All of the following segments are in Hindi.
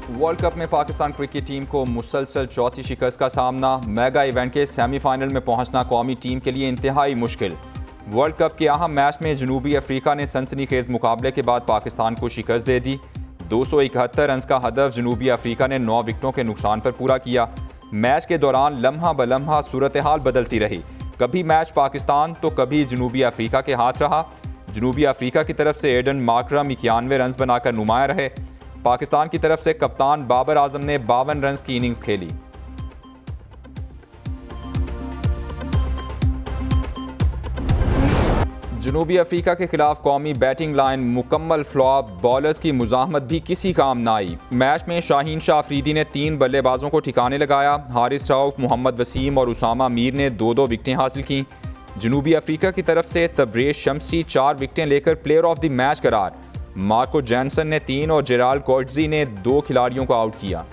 वर्ल्ड कप में पाकिस्तान क्रिकेट टीम को मुसलसल चौथी शिकस्त का सामना। मेगा इवेंट के सेमीफाइनल में पहुंचना कौमी टीम के लिए इंतहाई मुश्किल। वर्ल्ड कप के अहम मैच में जनूबी अफ्रीका ने सनसनीखेज मुकाबले के बाद पाकिस्तान को शिकस्त दे दी। 271 रन का हदफ जनूबी अफ्रीका ने 9 विकेटों के नुकसान पर पूरा किया। मैच के दौरान लम्हा ब लम्हा सूरत हाल बदलती रही। कभी मैच पाकिस्तान तो कभी जनूबी अफ्रीका के हाथ रहा। जनूबी अफ्रीका की तरफ से एडन मार्करम 91 रन बनाकर नुमाया रहे। पाकिस्तान की तरफ से कप्तान बाबर आजम ने 52 रन की इनिंग्स खेली। जनूबी अफ्रीका के खिलाफ कौमी बैटिंग लाइन मुकम्मल फ्लॉप। बॉलर्स की मुजाहमत भी किसी काम ना आई। मैच में शाहीन शाह अफरीदी ने 3 बल्लेबाजों को ठिकाने लगाया। हारिस रऊफ, मोहम्मद वसीम और उसामा मीर ने 2-2 विकेटें हासिल की। जनूबी अफ्रीका की तरफ से तबरेज शम्सी 4 विकेटें लेकर प्लेयर ऑफ द मैच करार। मार्को जैनसन ने 3 और जेराल्ड कोर्टजी ने 2 खिलाड़ियों को आउट किया।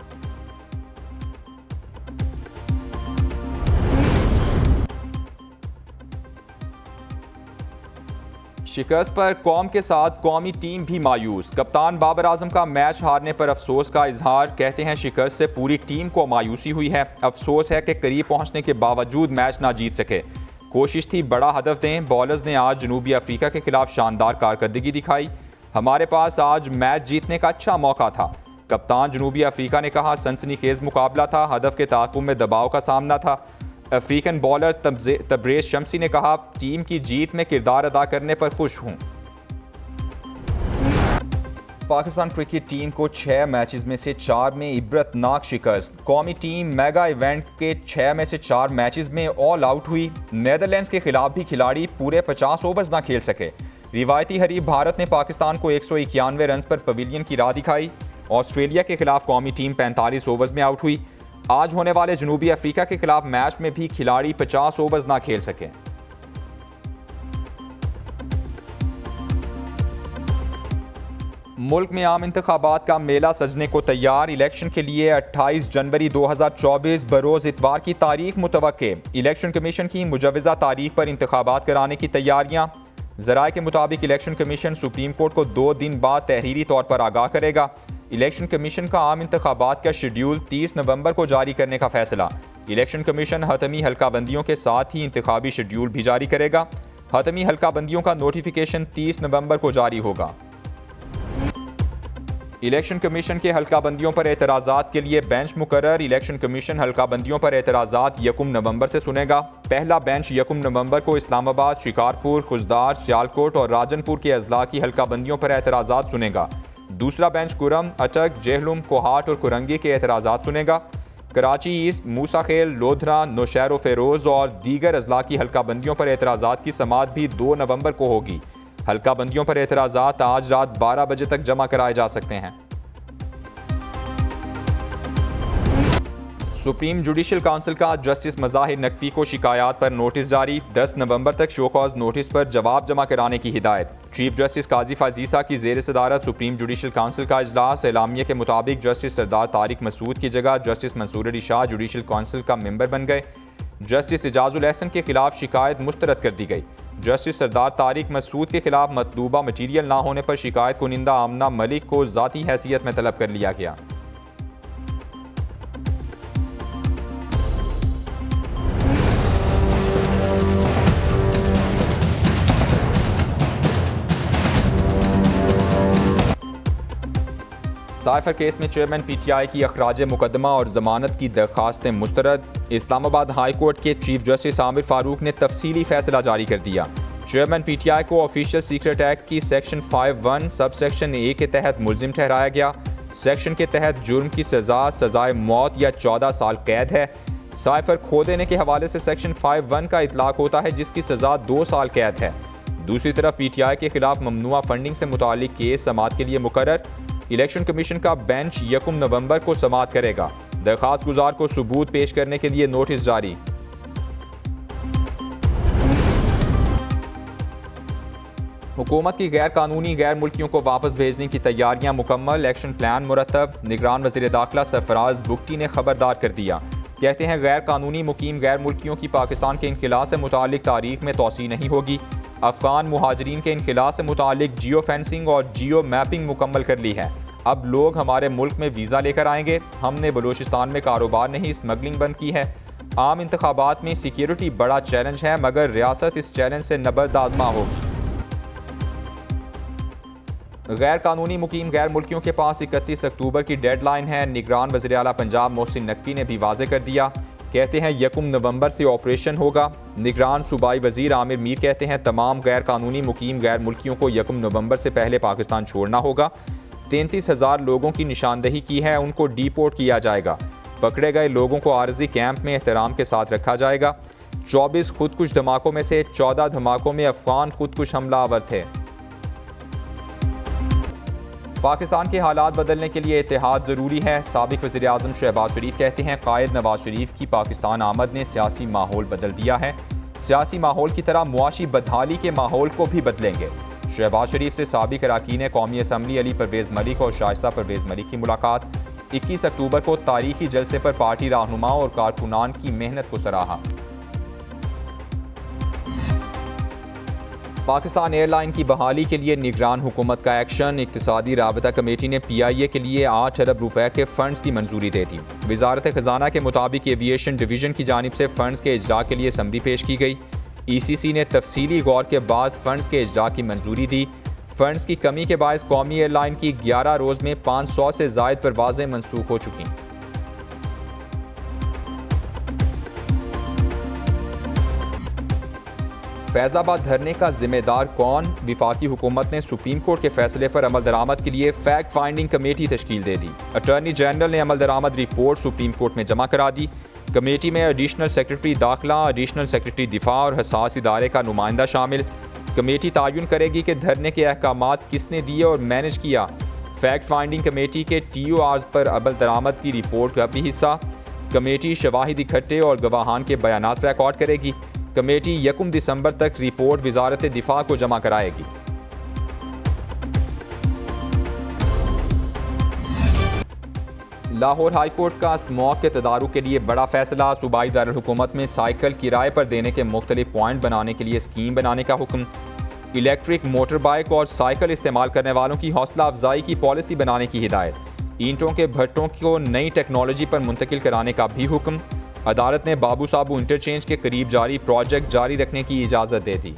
शिकस्त पर कौम के साथ कौमी टीम भी मायूस। कप्तान बाबर आजम का मैच हारने पर अफसोस का इजहार। कहते हैं शिकस्त से पूरी टीम को मायूसी हुई है। अफसोस है कि करीब पहुंचने के बावजूद मैच ना जीत सके। कोशिश थी बड़ा हदफ दें। बॉलर्स ने आज जनूबी अफ्रीका के खिलाफ शानदार कारकर्दगी दिखाई। हमारे पास आज मैच जीतने का अच्छा मौका था। कप्तान जनूबी अफ्रीका ने कहा, सनसनीखेज मुकाबला था। हदफ के ताक़ुब में दबाव का सामना था। अफ्रीकन बॉलर तबरेज शम्सी ने कहा, टीम की जीत में किरदार अदा करने पर खुश हूं। पाकिस्तान क्रिकेट टीम को 6 मैचेस में से 4 में इबरतनाक शिकस्त। कौमी टीम मेगा इवेंट के 6 में से 4 मैचेस में ऑल आउट हुई। नीदरलैंड्स के खिलाफ भी खिलाड़ी पूरे 50 ओवर्स ना खेल सके। रिवायती हरीफ भारत ने पाकिस्तान को 191 रन पर पवेलियन की राह दिखाई। ऑस्ट्रेलिया के खिलाफ कौमी टीम 45 ओवर्स में आउट हुई। आज होने वाले जनूबी अफ्रीका के खिलाफ मैच में भी खिलाड़ी 50 ओवर्स ना खेल सके। मुल्क में आम इंतखाबात का मेला सजने को तैयार। इलेक्शन के लिए 28 जनवरी 2024 बरोज इतवार की तारीख मुतवक्के। इलेक्शन कमीशन की मुजवजा तारीख पर इंतखाबात कराने की तैयारियां। ज़राए के मुताबिक इलेक्शन कमीशन सुप्रीम कोर्ट को 2 दिन बाद तहरीरी तौर पर आगाह करेगा। इलेक्शन कमीशन का आम इंतखाबात का शेड्यूल 30 नवंबर को जारी करने का फैसला। इलेक्शन कमीशन हतमी हल्काबंदियों के साथ ही इंतखाबी शेड्यूल भी जारी करेगा। हतमी हल्काबंदियों का नोटिफिकेशन 30 नवंबर को जारी होगा। इलेक्शन कमीशन के हल्काबंदियों पर एतराज़ात के लिए बेंच मुकर्रर। इलेक्शन कमीशन हल्काबंदियों पर एतराज़ात 1 नवंबर से सुनेगा। पहला बेंच 1 नवंबर को इस्लामाबाद, शिकारपुर, खुजदार, सियालकोट और राजनपुर के अजला की हल्काबंदियों पर एतराज़ात सुनेगा। दूसरा बेंच कुरम, अटक, जेहलुम, कोहाट और कुरंगी के एतराज़ात सुनेगा। कराची ईस्ट, मूसा खेल, लोधरा, नौशहर फेरोज़ और दीगर अजला की हल्काबंदियों पर एतराज़ात की समाअत भी 2 नवंबर को होगी। हल्काबंदियों पर एतराज़ात आज रात 12 बजे तक जमा कराए जा सकते हैं। सुप्रीम जुडिशल काउंसिल का जस्टिस मज़ाहिर नकवी को शिकायत पर नोटिस जारी। 10 नवंबर तक शो कॉज नोटिस पर जवाब जमा कराने की हिदायत। चीफ जस्टिस काजी फाजीसा की ज़ेर सदारत सुप्रीम जुडिशल काउंसिल का इजलास। एलामिया के मुताबिक जस्टिस सरदार तारिक मसूद की जगह justice Mansoor Ali Shah judicial council का मेंबर बन गए। जस्टिस इजाजुल एहसन के खिलाफ शिकायत मुस्तरद कर दी गई। जस्टिस सरदार तारिक मसूद के खिलाफ मतलूबा मटीरियल ना होने पर शिकायत कुनिंदा आमना मलिक को ज़ाती हैसियत में तलब कर लिया गया। साइफर केस में चेयरमैन पीटीआई की अखराज मुकदमा और जमानत की दरखास्तें मुस्तरद। इस्लामाबाद हाई कोर्ट के चीफ जस्टिस आमिर फारूक ने तफसीली फैसला जारी कर दिया। चेयरमैन पीटीआई को ऑफिशियल सीक्रेट एक्ट की सेक्शन 5(1) सब सेक्शन ए के तहत मुलजिम ठहराया गया। सेक्शन के तहत जुर्म की सजाए मौत या 14 साल कैद है। साइफर खो देने के हवाले से सेक्शन 5(1) का इतलाक होता है, जिसकी सजा 2 साल कैद है। दूसरी तरफ पीटीआई के खिलाफ ममनुआ फंडिंग से मुतालिक केस समाअत के लिए मुकर्रर। इलेक्शन कमीशन का बेंच 1 नवंबर को समाअत करेगा। दरखास्त गुजार को सबूत पेश करने के लिए नोटिस जारी। हुकूमत की गैर कानूनी गैर मुल्कियों को वापस भेजने की तैयारियां मुकम्मल। एक्शन प्लान मुरतब। निगरान वज़ीर दाखिला सरफराज बुगटी ने खबरदार कर दिया। कहते हैं गैर कानूनी मुकीम गैर मुल्कियों की पाकिस्तान के इनखिला से मुतालिक तारीख में तोसी नहीं होगी। अफगान मुहाजिरीन के इनखिला से मुतालिक जियो फेंसिंग और जियो मैपिंग मुकम्मल कर ली है। अब लोग हमारे मुल्क में वीज़ा लेकर आएंगे। हमने बलूचिस्तान में कारोबार नहीं, स्मगलिंग बंद की है। आम इंतखाबात में सिक्योरिटी बड़ा चैलेंज है, मगर रियासत इस चैलेंज से नबर्द आजमा होगी। गैर कानूनी मुकीम गैर मुल्कियों के पास 31 अक्टूबर की डेडलाइन है। निगरान वज़ीर आला पंजाब मोहसिन नकवी ने भी वाज़े कर दिया। कहते हैं 1 नवंबर से ऑपरेशन होगा। निगरान सूबाई वज़ीर आमिर मीर कहते हैं तमाम गैर कानूनी मुकीम गैर मुल्कियों को 1 नवंबर से पहले पाकिस्तान छोड़ना होगा। 33,000 लोगों की निशानदही की है, उनको डिपोर्ट किया जाएगा। पकड़े गए लोगों को आर्जी कैंप में एहतराम के साथ रखा जाएगा। 24 खुदकुश धमाकों में से 14 धमाकों में अफगान खुदकुश हमलावर थे। पाकिस्तान के हालात बदलने के लिए इत्तेहाद ज़रूरी है। साबिक वज़ीर आज़म शहबाज शरीफ कहते हैं कायद नवाज शरीफ की पाकिस्तान आमद ने सियासी माहौल बदल दिया है। सियासी माहौल की तरह मुआशी बदहाली के माहौल को भी बदलेंगे। शहबाज शरीफ से साबिक अरकान कौमी असम्बली अली परवेज़ मलिक और शाइस्ता परवेज़ मलिक की मुलाकात। 21 अक्टूबर को तारीखी जलसे पर पार्टी रहनुमाओं और कारकुनान की मेहनत को सराहा। पाकिस्तान एयरलाइन की बहाली के लिए निगरान हुकूमत का एक्शन। इक्तिसादी राबता कमेटी ने PIA के लिए 8 अरब रुपए के फंड्स की मंजूरी दे दी। वजारत खजाना के मुताबिक एविएशन डिवीजन की जानिब से फंड्स के इजरा के लिए समरी पेश की गई। ECC ने तफसीली गौर के बाद फंड्स के इजरा की मंजूरी दी। फंड्स की कमी के बायस कौमी एयरलाइन की 11 रोज़ में 500 से ज़ायद परवाज़ें मनसूख हो चुकी। फैज़ाबाद धरने का जिम्मेदार कौन? विफाकी हुकूमत ने सुप्रीम कोर्ट के फैसले पर अमल दरामद के लिए फैक्ट फाइंडिंग कमेटी तश्कील दे दी। अटॉर्नी जनरल ने अमल दरामद रिपोर्ट सुप्रीम कोर्ट में जमा करा दी। कमेटी में एडिशनल सेक्रेटरी दाखिला, एडिशनल सेक्रेटरी दिफा और हसास इदारे का नुमाइंदा शामिल। कमेटी तायुन करेगी कि धरने के अहकामात किसने दिए और मैनेज किया। फैक्ट फाइंडिंग कमेटी के TORs पर अमल दरामद की रिपोर्ट का भी हिस्सा। कमेटी शवाहिद इकट्ठे और गवाहान के बयानात रिकॉर्ड करेगी। कमेटी 1 दिसंबर तक रिपोर्ट वजारत दिफा को जमा कराएगी। लाहौर हाई कोर्ट का स्मॉग के तदारुक के लिए बड़ा फैसला। सूबाई दारुल हुकूमत में साइकिल किराए पर देने के मुख्तलिफ पॉइंट बनाने के लिए स्कीम बनाने का हुक्म। इलेक्ट्रिक मोटर बाइक और साइकिल इस्तेमाल करने वालों की हौसला अफजाई की पॉलिसी बनाने की हिदायत। ईंटों के भट्टों को नई टेक्नोलॉजी पर मुंतकिल कराने का भी हुक्म। अदालत ने बाबू साबू इंटरचेंज के करीब जारी प्रोजेक्ट जारी रखने की इजाज़त दे दी।